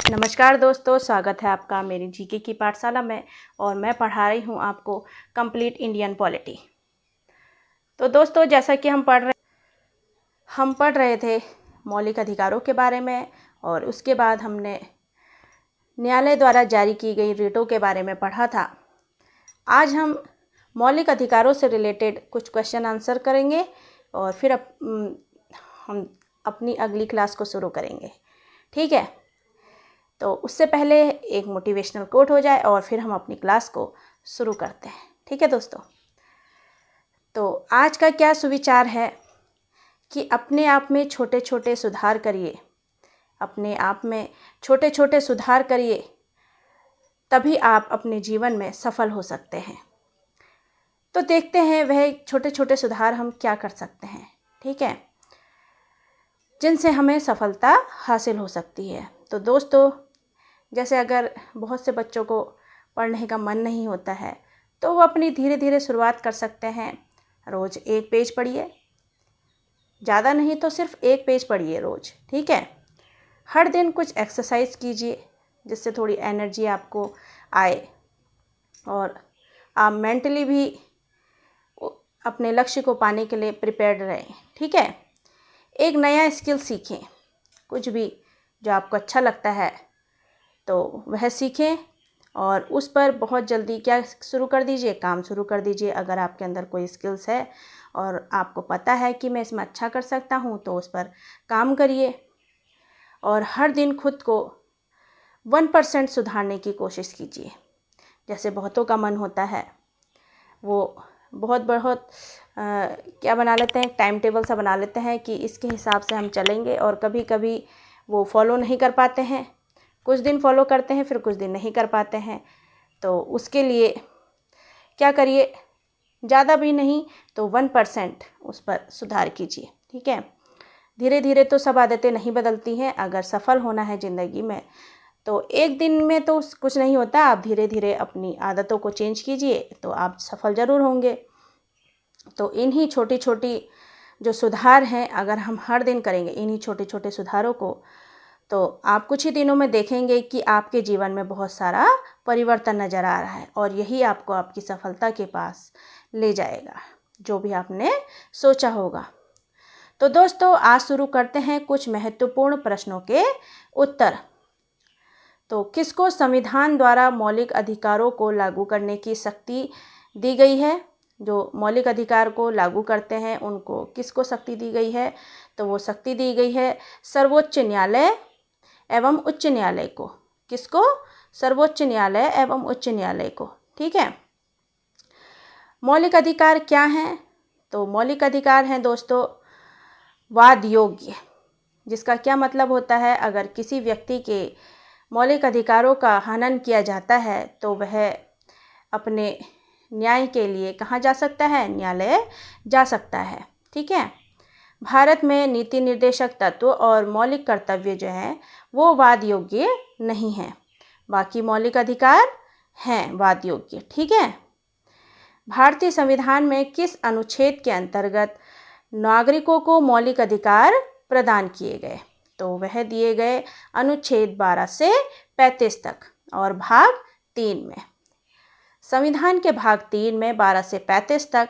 नमस्कार दोस्तों, स्वागत है आपका मेरी जीके की पाठशाला में। और मैं पढ़ा रही हूँ आपको कंप्लीट इंडियन पॉलिटी। तो दोस्तों, जैसा कि हम पढ़ रहे थे मौलिक अधिकारों के बारे में, और उसके बाद हमने न्यायालय द्वारा जारी की गई रिटों के बारे में पढ़ा था। आज हम मौलिक अधिकारों से रिलेटेड कुछ क्वेश्चन आंसर करेंगे और फिर हम अपनी अगली क्लास को शुरू करेंगे। ठीक है, तो उससे पहले एक मोटिवेशनल कोट हो जाए और फिर हम अपनी क्लास को शुरू करते हैं। ठीक है दोस्तों, तो आज का क्या सुविचार है कि अपने आप में छोटे छोटे सुधार करिए। अपने आप में छोटे छोटे सुधार करिए, तभी आप अपने जीवन में सफल हो सकते हैं। तो देखते हैं वह छोटे छोटे सुधार हम क्या कर सकते हैं, ठीक है, जिनसे हमें सफलता हासिल हो सकती है। तो दोस्तों, जैसे अगर बहुत से बच्चों को पढ़ने का मन नहीं होता है, तो वो अपनी धीरे धीरे शुरुआत कर सकते हैं। रोज़ एक पेज पढ़िए, ज़्यादा नहीं तो सिर्फ एक पेज पढ़िए रोज़। ठीक है, हर दिन कुछ एक्सरसाइज कीजिए जिससे थोड़ी एनर्जी आपको आए और आप मेंटली भी अपने लक्ष्य को पाने के लिए प्रिपेयर्ड रहें। ठीक है, एक नया स्किल सीखें, कुछ भी जो आपको अच्छा लगता है तो वह सीखें और उस पर बहुत जल्दी क्या शुरू कर दीजिए, काम शुरू कर दीजिए। अगर आपके अंदर कोई स्किल्स है और आपको पता है कि मैं इसमें अच्छा कर सकता हूँ, तो उस पर काम करिए और हर दिन खुद को 1% सुधारने की कोशिश कीजिए। जैसे बहुतों का मन होता है, वो बहुत क्या बना लेते हैं, टाइम टेबल सा बना लेते हैं कि इसके हिसाब से हम चलेंगे, और कभी कभी वो फॉलो नहीं कर पाते हैं। कुछ दिन फॉलो करते हैं, फिर कुछ दिन नहीं कर पाते हैं। तो उसके लिए क्या करिए, ज़्यादा भी नहीं तो 1% उस पर सुधार कीजिए। ठीक है, धीरे धीरे तो सब आदतें नहीं बदलती हैं। अगर सफल होना है ज़िंदगी में तो एक दिन में तो कुछ नहीं होता। आप धीरे धीरे अपनी आदतों को चेंज कीजिए तो आप सफल ज़रूर होंगे। तो इन्हीं छोटी छोटी जो सुधार हैं, अगर हम हर दिन करेंगे इन्हीं छोटे छोटे सुधारों को, तो आप कुछ ही दिनों में देखेंगे कि आपके जीवन में बहुत सारा परिवर्तन नज़र आ रहा है, और यही आपको आपकी सफलता के पास ले जाएगा, जो भी आपने सोचा होगा। तो दोस्तों, आज शुरू करते हैं कुछ महत्वपूर्ण प्रश्नों के उत्तर। तो किसको संविधान द्वारा मौलिक अधिकारों को लागू करने की शक्ति दी गई है? जो मौलिक अधिकार को लागू करते हैं उनको किसको शक्ति दी गई है? तो वो शक्ति दी गई है सर्वोच्च न्यायालय एवं उच्च न्यायालय को। किसको? सर्वोच्च न्यायालय एवं उच्च न्यायालय को। ठीक है, मौलिक अधिकार क्या हैं? तो मौलिक अधिकार हैं दोस्तों वाद योग्य, जिसका क्या मतलब होता है, अगर किसी व्यक्ति के मौलिक अधिकारों का हनन किया जाता है तो वह अपने न्याय के लिए कहाँ जा सकता है? न्यायालय जा सकता है। ठीक है, भारत में नीति निर्देशक तत्व और मौलिक कर्तव्य जो हैं वो वाद योग्य नहीं हैं, बाकी मौलिक अधिकार हैं वाद योग्य। ठीक है, भारतीय संविधान में किस अनुच्छेद के अंतर्गत नागरिकों को मौलिक अधिकार प्रदान किए गए? तो वह दिए गए अनुच्छेद 12 से 35 तक और भाग 3 में। संविधान के भाग 3 में 12 से 35 तक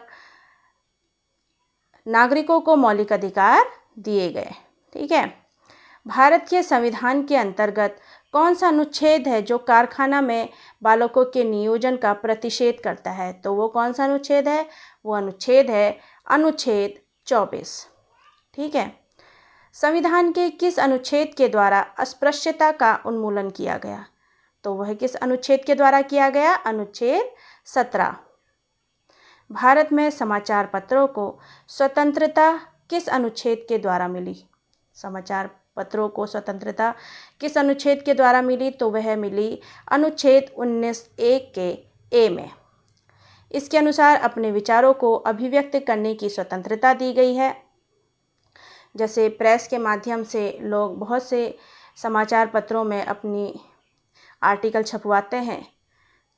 नागरिकों को मौलिक अधिकार दिए गए। ठीक है, भारत के संविधान के अंतर्गत कौन सा अनुच्छेद है जो कारखाना में बालकों के नियोजन का प्रतिषेध करता है? तो वो कौन सा अनुच्छेद है? वो अनुच्छेद है अनुच्छेद 24। ठीक है, संविधान के किस अनुच्छेद के द्वारा अस्पृश्यता का उन्मूलन किया गया? तो वह किस अनुच्छेद के द्वारा किया गया? अनुच्छेद 17। भारत में समाचार पत्रों को स्वतंत्रता किस अनुच्छेद के द्वारा मिली? समाचार पत्रों को स्वतंत्रता किस अनुच्छेद के द्वारा मिली? तो वह मिली अनुच्छेद 19(1) के ए में। इसके अनुसार अपने विचारों को अभिव्यक्त करने की स्वतंत्रता दी गई है। जैसे प्रेस के माध्यम से लोग बहुत से समाचार पत्रों में अपनी आर्टिकल छपवाते हैं,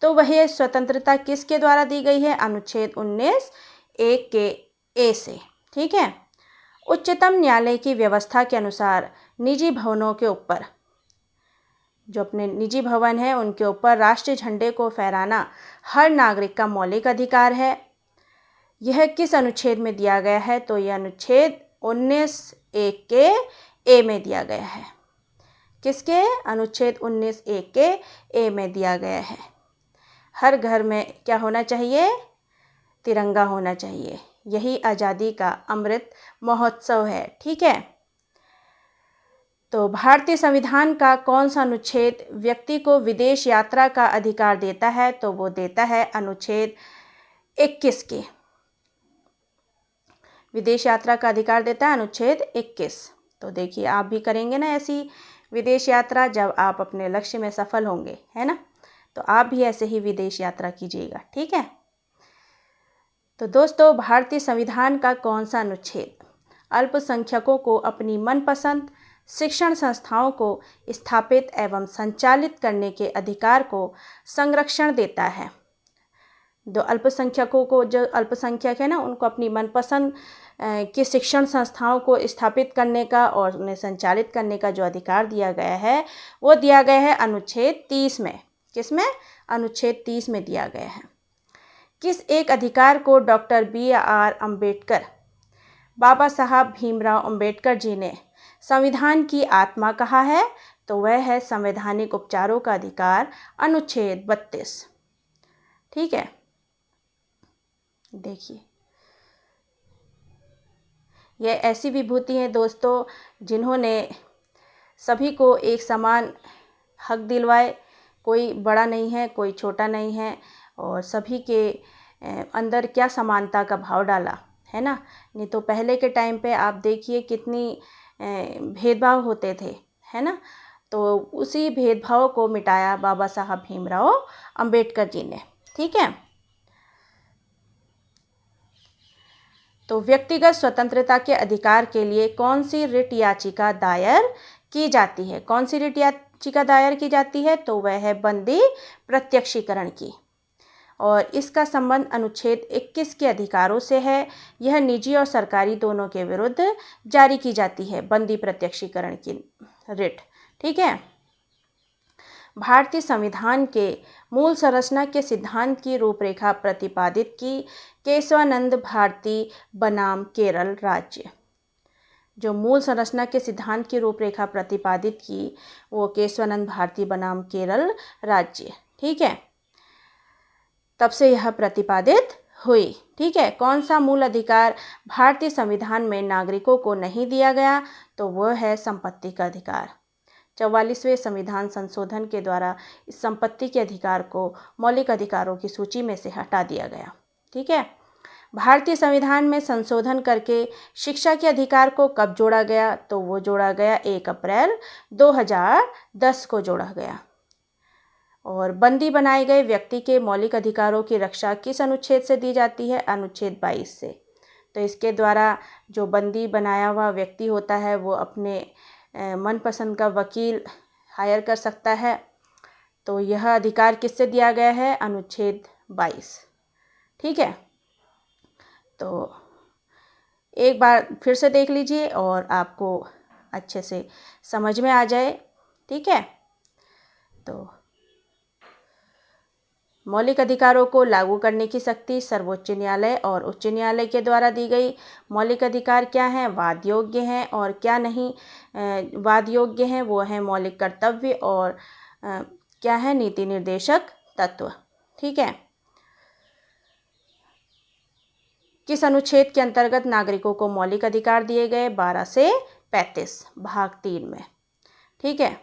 तो वह स्वतंत्रता किसके द्वारा दी गई है? अनुच्छेद 19(1) के ए से। ठीक है, उच्चतम न्यायालय की व्यवस्था के अनुसार निजी भवनों के ऊपर जो अपने निजी भवन है उनके ऊपर राष्ट्रीय झंडे को फहराना हर नागरिक का मौलिक अधिकार है। यह किस अनुच्छेद में दिया गया है? तो यह अनुच्छेद 19(1) के ए में दिया गया है। किसके? अनुच्छेद 19(1) के ए में दिया गया है। हर घर में क्या होना चाहिए? तिरंगा होना चाहिए। यही आज़ादी का अमृत महोत्सव है। ठीक है। तो भारतीय संविधान का कौन सा अनुच्छेद व्यक्ति को विदेश यात्रा का अधिकार देता है? तो वो देता है अनुच्छेद 21 के। विदेश यात्रा का अधिकार देता है अनुच्छेद 21। तो देखिए, आप भी करेंगे ना ऐसी विदेश यात्रा जब आप अपने लक्ष्य में सफल होंगे, है ना? तो आप भी ऐसे ही विदेश यात्रा कीजिएगा। ठीक है। तो दोस्तों, भारतीय संविधान का कौन सा अनुच्छेद अल्पसंख्यकों को अपनी मनपसंद शिक्षण संस्थाओं को स्थापित एवं संचालित करने के अधिकार को संरक्षण देता है? जो अल्पसंख्यक है ना, उनको अपनी मनपसंद की शिक्षण संस्थाओं को स्थापित करने का और उन्हें संचालित करने का जो अधिकार दिया गया है, वो दिया गया है अनुच्छेद 30 में। किसमें? अनुच्छेद 30 में दिया गया है। किस एक अधिकार को डॉक्टर BR अम्बेडकर, बाबा साहब भीमराव अम्बेडकर जी ने संविधान की आत्मा कहा है? तो वह है संवैधानिक उपचारों का अधिकार, अनुच्छेद 32। ठीक है। देखिए, यह ऐसी विभूति हैं दोस्तों जिन्होंने सभी को एक समान हक दिलवाए। कोई बड़ा नहीं है, कोई छोटा नहीं है, और सभी के अंदर क्या समानता का भाव डाला, है ना? नहीं तो पहले के टाइम पे आप देखिए कितनी भेदभाव होते थे, है ना? तो उसी भेदभाव को मिटाया बाबा साहब भीमराव अम्बेडकर जी ने। ठीक है। तो व्यक्तिगत स्वतंत्रता के अधिकार के लिए कौन सी रिट याचिका दायर की जाती है? कौन सी रिट याचिका दायर की जाती है? तो वह है बंदी प्रत्यक्षीकरण की, और इसका संबंध अनुच्छेद 21 के अधिकारों से है। यह निजी और सरकारी दोनों के विरुद्ध जारी की जाती है, बंदी प्रत्यक्षीकरण की रिट। ठीक है। भारतीय संविधान के मूल संरचना के सिद्धांत की रूपरेखा प्रतिपादित की केशवानंद भारती बनाम केरल राज्य। जो मूल संरचना के सिद्धांत की रूपरेखा प्रतिपादित की वो केशवानंद भारती बनाम केरल राज्य। ठीक है। तब से यह प्रतिपादित हुई। ठीक है। कौन सा मूल अधिकार भारतीय संविधान में नागरिकों को नहीं दिया गया? तो वह है संपत्ति का अधिकार। 44वें संविधान संशोधन के द्वारा इस संपत्ति के अधिकार को मौलिक अधिकारों की सूची में से हटा दिया गया। ठीक है। भारतीय संविधान में संशोधन करके शिक्षा के अधिकार को कब जोड़ा गया? तो वो जोड़ा गया 1 अप्रैल 2010 को जोड़ा गया। और बंदी बनाए गए व्यक्ति के मौलिक अधिकारों की रक्षा किस अनुच्छेद से दी जाती है? अनुच्छेद 22 से। तो इसके द्वारा जो बंदी बनाया हुआ व्यक्ति होता है वो अपने मनपसंद का वकील हायर कर सकता है। तो यह अधिकार किससे दिया गया है? अनुच्छेद 22। ठीक है। तो एक बार फिर से देख लीजिए और आपको अच्छे से समझ में आ जाए। ठीक है। तो मौलिक अधिकारों को लागू करने की शक्ति सर्वोच्च न्यायालय और उच्च न्यायालय के द्वारा दी गई। मौलिक अधिकार क्या हैं? वाद योग्य हैं, और क्या नहीं वाद योग्य हैं वो है मौलिक कर्तव्य और क्या है? नीति निर्देशक तत्व। ठीक है। किस अनुच्छेद के अंतर्गत नागरिकों को मौलिक अधिकार दिए गए? 12 से 35 भाग 3 में। ठीक है।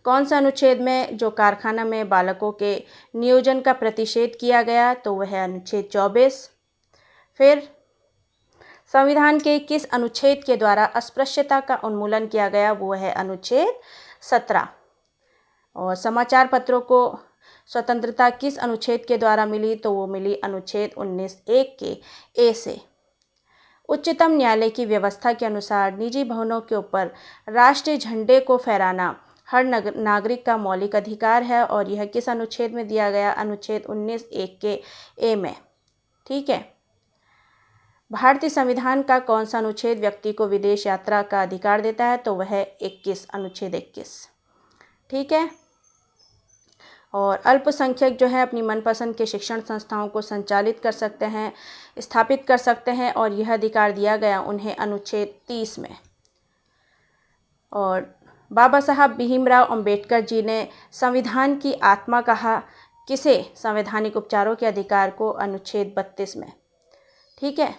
कौन सा अनुच्छेद में जो कारखाना में बालकों के नियोजन का प्रतिषेध किया गया? तो वह है अनुच्छेद 24। फिर संविधान के किस अनुच्छेद के द्वारा अस्पृश्यता का उन्मूलन किया गया? वो है अनुच्छेद 17। और समाचार पत्रों को स्वतंत्रता किस अनुच्छेद के द्वारा मिली? तो वो मिली अनुच्छेद 19(1) के ए से। उच्चतम न्यायालय की व्यवस्था के अनुसार निजी भवनों के ऊपर राष्ट्रीय झंडे को फहराना हर नागरिक का मौलिक अधिकार है, और यह किस अनुच्छेद में दिया गया? अनुच्छेद 19(1) के ए में। ठीक है। भारतीय संविधान का कौन सा अनुच्छेद व्यक्ति को विदेश यात्रा का अधिकार देता है? तो वह है 21, अनुच्छेद 21। ठीक है। और अल्पसंख्यक जो है अपनी मनपसंद के शिक्षण संस्थाओं को संचालित कर सकते हैं, स्थापित कर सकते हैं, और यह अधिकार दिया गया उन्हें अनुच्छेद 30 में। और बाबा साहब भीमराव अंबेडकर जी ने संविधान की आत्मा कहा किसे? संवैधानिक उपचारों के अधिकार को, अनुच्छेद 32 में। ठीक है।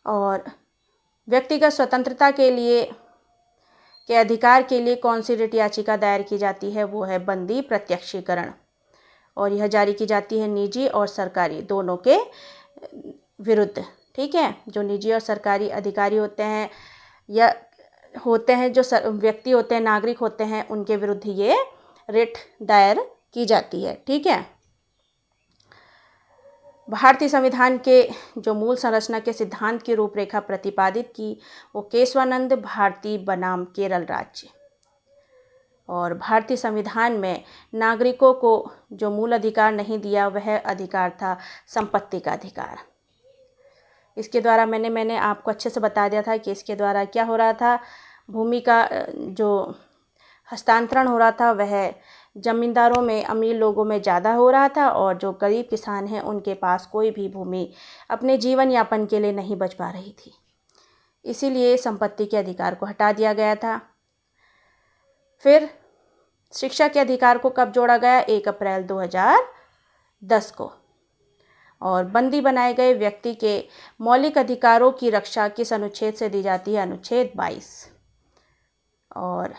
और व्यक्तिगत स्वतंत्रता के अधिकार के लिए कौन सी रिट याचिका दायर की जाती है? वो है बंदी प्रत्यक्षीकरण, और यह जारी की जाती है निजी और सरकारी दोनों के विरुद्ध। ठीक है। जो निजी और सरकारी अधिकारी होते हैं या जो व्यक्ति होते हैं, नागरिक होते हैं, उनके विरुद्ध ये रिट दायर की जाती है। ठीक है। भारतीय संविधान के जो मूल संरचना के सिद्धांत की रूपरेखा प्रतिपादित की वो केशवानंद भारती बनाम केरल राज्य। और भारतीय संविधान में नागरिकों को जो मूल अधिकार नहीं दिया वह अधिकार था संपत्ति का अधिकार। इसके द्वारा मैंने आपको अच्छे से बता दिया था कि इसके द्वारा क्या हो रहा था। भूमि का जो हस्तांतरण हो रहा था वह ज़मींदारों में, अमीर लोगों में ज़्यादा हो रहा था, और जो गरीब किसान हैं उनके पास कोई भी भूमि अपने जीवन यापन के लिए नहीं बच पा रही थी। इसीलिए संपत्ति के अधिकार को हटा दिया गया था। फिर शिक्षा के अधिकार को कब जोड़ा गया? 1 अप्रैल 2010 को। और बंदी बनाए गए व्यक्ति के मौलिक अधिकारों की रक्षा किस अनुच्छेद से दी जाती है? अनुच्छेद 22। और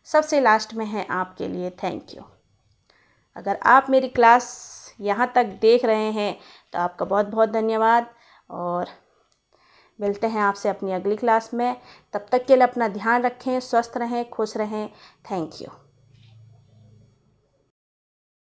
सबसे लास्ट में है आपके लिए थैंक यू। अगर आप मेरी क्लास यहाँ तक देख रहे हैं तो आपका बहुत बहुत धन्यवाद, और मिलते हैं आपसे अपनी अगली क्लास में। तब तक के लिए अपना ध्यान रखें, स्वस्थ रहें, खुश रहें। Thank you.